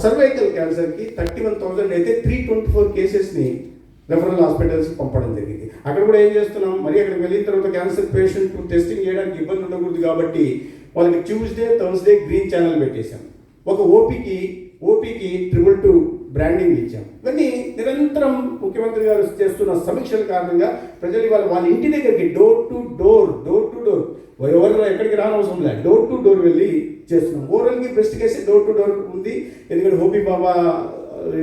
Cervical క్యాన్సర్కి 31,000 అయితే 324 కేసెస్ని referral హాస్పిటల్స్కి పంపడం జరిగింది. అక్కడ కూడా ఏం చేస్తున్నాం, మరి అక్కడికి వెళ్ళిన తర్వాత క్యాన్సర్ పేషెంట్ టెస్టింగ్ చేయడానికి ఇబ్బంది ఉండకూడదు కాబట్టి వాళ్ళకి ట్యూస్డే థర్స్డే గ్రీన్ ఛానల్ పెట్టేశాం. ఒక ఓపీకి 222 బ్రాండింగ్ ఇచ్చాం. ఇవన్నీ నిరంతరం ముఖ్యమంత్రి గారు చేస్తున్న సమీక్షల కారణంగా ప్రజలు వాళ్ళ ఇంటి దగ్గరికి డోర్ టు డోర్ ఎవరు ఎక్కడికి రానవసరం లేదు, డోర్ టు డోర్ వెళ్ళి చేస్తున్నాం. ఓవరాల్కి best case door to door ఉంది. ఎందుకంటే హోపీ బాబా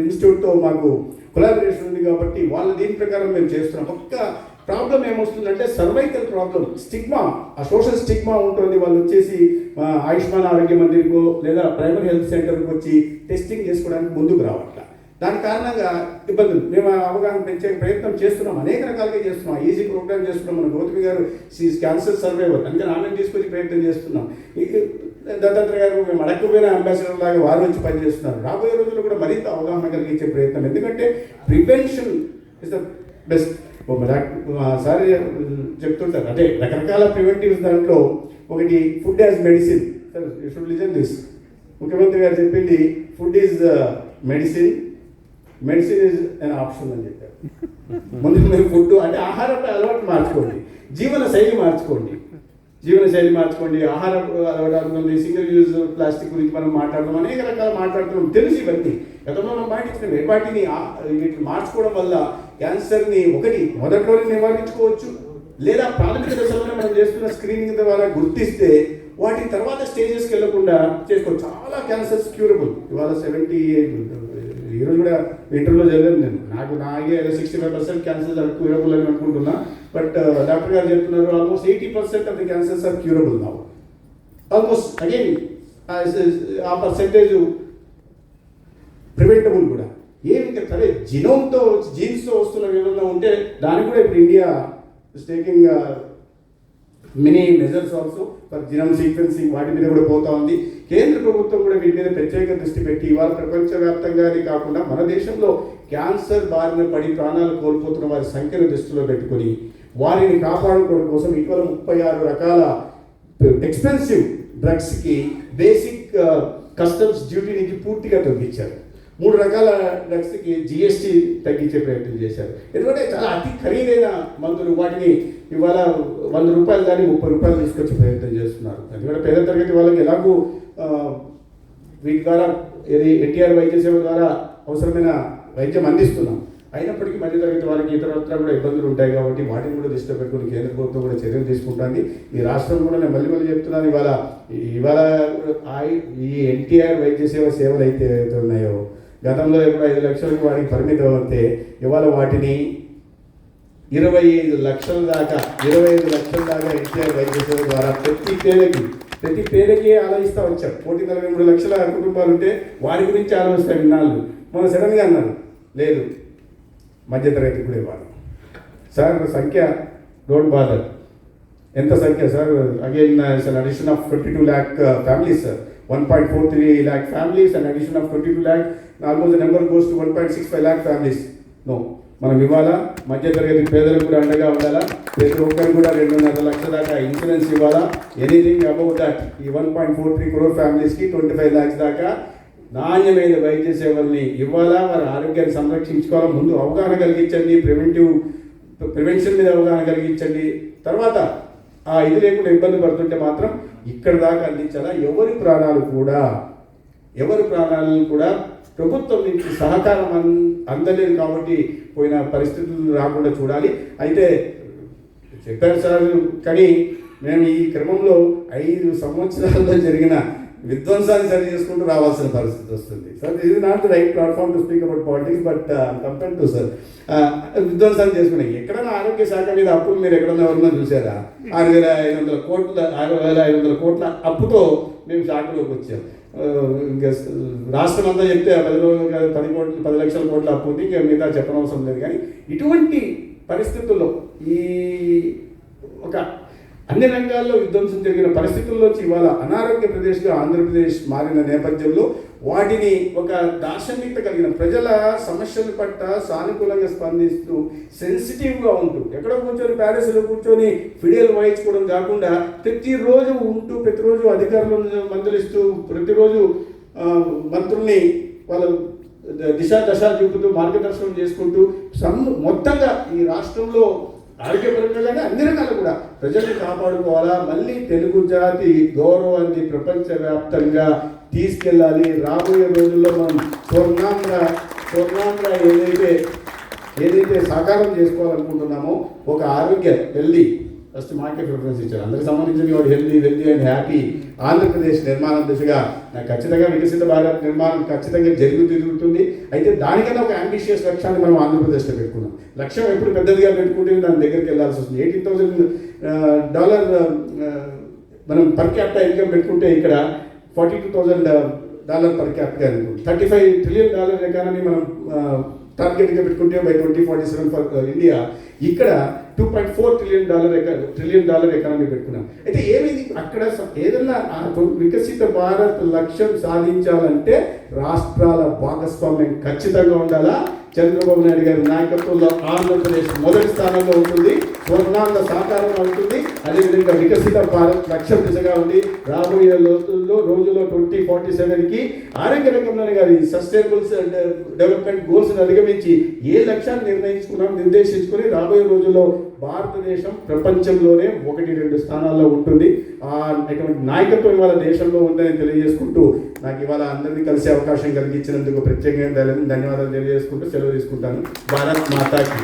ఇన్స్టిట్యూట్తో మాకు కొలాబరేషన్ ఉంది కాబట్టి వాళ్ళ దీని ప్రకారం మేము చేస్తున్నాం. ఒక్క ప్రాబ్లం ఏమొస్తుందంటే సర్వైకల్ ప్రాబ్లం, స్టిగ్మా, ఆ సోషల్ స్టిగ్మా ఉంటుంది. వాళ్ళు వచ్చేసి ఆయుష్మాన్ ఆరోగ్య మందిర్కో లేదా ప్రైమరీ హెల్త్ సెంటర్కి వచ్చి టెస్టింగ్ చేసుకోవడానికి ముందుకు రావట్ల. దాని కారణంగా ఇబ్బందులు. మేము అవగాహన పెంచే ప్రయత్నం చేస్తున్నాం, అనేక రకాలుగా చేస్తున్నాం. ఈజీ ప్రోగ్రామ్ చేస్తున్నాం. మన గౌతమి గారు క్యాన్సర్ సర్వైవర్, అందుకని ఆమెను తీసుకొచ్చి ప్రయత్నం చేస్తున్నాం. దత్తాత్రేయ గారు మేము అడగకపోయిన అంబాసిడర్ లాగా వారు వచ్చి పనిచేస్తున్నారు. రాబోయే రోజుల్లో కూడా మరింత అవగాహన కలిగించే ప్రయత్నం. ఎందుకంటే prevention is the best. Sir చెప్తుంటారు అంటే రకరకాల ప్రివెంటివ్స్. దాంట్లో ఒకటి food as medicine. Sir you should listen this. ముఖ్యమంత్రి గారు చెప్పింది food is medicine, medicine is an option అని చెప్పారు. ముందు మీరు ఫుడ్ అంటే ఆహారపు అలవాటు మార్చుకోండి, జీవన శైలి మార్చుకోండి. ఆహార అలవాటు, సింగిల్ యూజ్ ప్లాస్టిక్ గురించి మనం మాట్లాడడం, అనేక రకాలు మాట్లాడుతున్నాం. తెలిసి ఇవన్నీ గతంలో మనం పాటించినవి. వాటిని వీటిని మార్చుకోవడం వల్ల క్యాన్సర్ని మొదట్లోనే నివారించుకోవచ్చు, లేదా ప్రాథమిక దశలోనే మనం చేస్తున్న స్క్రీనింగ్ ద్వారా గుర్తిస్తే వాటి తర్వాత స్టేజెస్కి వెళ్లకుండా చేసుకోవచ్చు. చాలా క్యాన్సర్స్ క్యూరబుల్. ఇవాళ 78, ఈరోజు కూడా ఇంటర్వ్యూలో చదివాను నేను. నాకు 65% క్యాన్సర్స్ ఆర్ క్యూరబుల్ అని అనుకుంటున్నా. బట్ డాక్టర్ గారు చెప్తున్నారు almost 80% of the cancers are curable now. Almost again ఆ పర్సెంటేజ్ ప్రివెంటబుల్ కూడా. ఏమి సరే జీన్స్తో వస్తున్న ఏమన్నా ఉంటే దానికి కూడా ఇప్పుడు India is taking many measures also for genome sequencing. వాటి మీద కూడా పోతా ఉంది. కేంద్ర ప్రభుత్వం కూడా వీటి మీద ప్రత్యేక దృష్టి పెట్టి ఇవాళ ప్రపంచవ్యాప్తంగానే కాకుండా మన దేశంలో క్యాన్సర్ బారిన పడి ప్రాణాలు కోల్పోతున్న వారి సంఖ్యను దృష్టిలో పెట్టుకొని వారిని కాపాడుకోవడం కోసం ఇటీవల 36 రకాల ఎక్స్పెన్సివ్ డ్రగ్స్కి బేసిక్ కస్టమ్స్ డ్యూటీ నుంచి పూర్తిగా తగ్గించారు. 3 రకాల డ్రగ్స్కి GST తగ్గించే ప్రయత్నం చేశారు. ఎందుకంటే చాలా అతి ఖరీదైన మందులు, వాటిని ఇవాళ 100 రూపాయలు కానీ 30 రూపాయలు తీసుకొచ్చే ప్రయత్నం చేస్తున్నారు. ఎందుకంటే పేద తరగతి వాళ్ళకి ఎలాగూ వీటి ద్వారా ఎన్టీఆర్ వైద్య సేవ ద్వారా అవసరమైన వైద్యం అందిస్తున్నాం. అయినప్పటికీ మధ్యతరగతి వాళ్ళకి ఇతరత్ర కూడా ఇబ్బందులు ఉంటాయి కాబట్టి వాటిని కూడా దృష్టిలో పెట్టుకుని కేంద్ర ప్రభుత్వం కూడా చర్యలు తీసుకుంటుంది. ఈ రాష్ట్రం కూడా నేను మళ్ళీ చెప్తున్నాను, ఇవాళ ఈ ఎన్టీఆర్ వైద్య సేవలు అయితే ఉన్నాయో గతంలో ఎప్పుడు 5 లక్షలకు వాడికి పరిమితం అవుతే ఇవాళ వాటిని 25 లక్షల దాకా ఎన్టీఆర్ వైద్య సేవ ద్వారా ప్రతి పేదకి ఆలోచిస్తూ వచ్చారు. 143 లక్షల కుటుంబాలు ఉంటే వారి గురించి ఆలోచిస్తే విన్నాళ్ళు. మన సడన్గా అన్నారు లేదు మధ్యతరగతి కూడా ఇవ్వాలి. సార్ సంఖ్య డోంట్ బాదర్. ఎంత సంఖ్య sir? Again an addition of 22 lakh families sir. 1.43 lakh families, an addition of 22 lakh, almost the number goes to 1.65 lakh families. No, మనం ఇవ్వాలా, మధ్యతరగతి పేదలకు కూడా అండగా ఉండాలా, ప్రతి ఒక్కరు కూడా 2.5 లక్షల దాకా ఇన్సూరెన్స్ ఇవ్వాలా. ఎనీథింగ్ అబౌట్ దట్ ఈ 1.43 crore ఫ్యామిలీస్కి 25 lakhs దాకా నాణ్యమైన వైద్య సేవల్ని ఇవ్వాలా. వారి ఆరోగ్యాన్ని సంరక్షించుకోవాలా. ముందు అవగాహన కలిగించండి, ప్రివెన్షన్ మీద అవగాహన కలిగించండి. తర్వాత ఇది లేకుండా ఇబ్బంది పడుతుంటే మాత్రం ఇక్కడ దాకా అందించాలా. ఎవరి ప్రాణాలను కూడా ప్రభుత్వం నుంచి సహకారం అందలేదు కాబట్టి పోయిన పరిస్థితులు రాకుండా చూడాలి. అయితే చెప్పారు సార్, కానీ మేము ఈ క్రమంలో 5 సంవత్సరాల్లో జరిగిన విధ్వంసాన్ని సరి చేసుకుంటూ రావాల్సిన పరిస్థితి వస్తుంది. సార్ ఇది is not the right platform to speak about politics, but compare to sir విధ్వంసాన్ని చేసుకున్నాయి. ఎక్కడైనా ఆరోగ్య శాఖ మీద అప్పులు మీరు ఎక్కడన్నా ఎవరన్నా చూసారా? 6,500 కోట్ల అప్పుతో మేము శాఖలోకి వచ్చాం. ఇంకా రాష్ట్రం అంతా చెప్తే 10 లక్షల కోట్ల అప్పు ఉంది, ఇంకా మిగతా చెప్పనవసరం లేదు. కానీ ఇటువంటి పరిస్థితుల్లో అన్ని రంగాల్లో విధ్వంసం జరిగిన పరిస్థితుల్లోంచి ఇవాళ అనారోగ్య ప్రదేశ్గా ఆంధ్రప్రదేశ్ మారిన నేపథ్యంలో వాటిని ఒక దార్శనికత కలిగిన ప్రజల సమస్యల పట్ల సానుకూలంగా స్పందిస్తూ సెన్సిటివ్గా ఉంటూ ఎక్కడో కూర్చొని ప్యాలెస్లో కూర్చొని ఫిడియల్ వాయించుకోవడం కాకుండా ప్రతిరోజు అధికారులను మందలిస్తూ ప్రతిరోజు మంత్రుల్ని వాళ్ళు దశ చూపుతూ మార్గదర్శనం చేసుకుంటూ మొత్తంగా ఈ రాష్ట్రంలో ఆరోగ్యపరంగా కానీ అన్ని రకాలు కూడా ప్రజల్ని కాపాడుకోవాలా, మళ్ళీ తెలుగు జాతి గౌరవాన్ని ప్రపంచవ్యాప్తంగా తీసుకెళ్ళాలి. రాబోయే రోజుల్లో మనం స్వర్ణాంధ్ర ఏదైతే సాకారం చేసుకోవాలనుకుంటున్నామో ఒక ఆరోగ్య హెల్దీ, ఫస్ట్ మాకే ప్రిఫరెన్స్ ఇచ్చారు, అందరికి సంబంధించిన వాడు హెల్దీ అండ్ హ్యాపీ ఆంధ్రప్రదేశ్ నిర్మాణం దిశగా ఖచ్చితంగా వికసిత భారత్ నిర్మాణం ఖచ్చితంగా జరుగుతుంది. అయితే దానికన్నా ఒక అంబిషియస్ లక్ష్యాన్ని మనం ఆంధ్రప్రదేశ్లో పెట్టుకున్నాం. లక్ష్యం ఎప్పుడు పెద్దదిగా పెట్టుకుంటే దాని దగ్గరికి వెళ్ళాల్సి వస్తుంది. $18,000 మనం పర్ క్యాపిటల్ ఇన్కమ్ పెట్టుకుంటే ఇక్కడ $42,000 పర్ క్యాపిటల్ అనుకుంటుంది. $35 trillion ఎకానమీ మనం టార్గెట్గా పెట్టుకుంటే బై 2047 ఫర్ ఇండియా ఇక్కడ $2.4 trillion ఎకానమీ పెట్టుకున్నాం. అయితే ఏమైంది అక్కడ ఏదన్నా వికసిత భారత్ లక్ష్యం సాధించాలంటే రాష్ట్రాల భాగస్వామ్యం ఖచ్చితంగా ఉండాలా. చంద్రబాబు నాయుడు గారి నాయకత్వంలో ఆంధ్రప్రదేశ్ మొదటి స్థానంలో ఉంటుంది, స్వర్ణాంధ్ర సాకారంగా ఉంటుంది. అదేవిధంగా వికసిత భారత్ లక్ష్యం దిశగా ఉంది. రాబోయే రోజుల్లో 2047కి ఆరోగ్య రంగంలోనే గారి సస్టైనబుల్ డెవలప్మెంట్ గోల్స్ని అధిగమించి ఏ లక్ష్యాన్ని నిర్దేశించుకొని రాబోయే రోజుల్లో భారతదేశం ప్రపంచంలోనే 1-2 స్థానాల్లో ఉంటుంది. అటువంటి నాయకత్వం ఇవాళ దేశంలో ఉందని తెలియజేసుకుంటూ నాకు ఇవాళ అందరినీ కలిసే అవకాశం కలిగించినందుకు ప్రత్యేకంగా ధన్యవాదాలు తెలియజేసుకుంటూ సెలవు తీసుకుంటాను. భారత్ మాతాకి.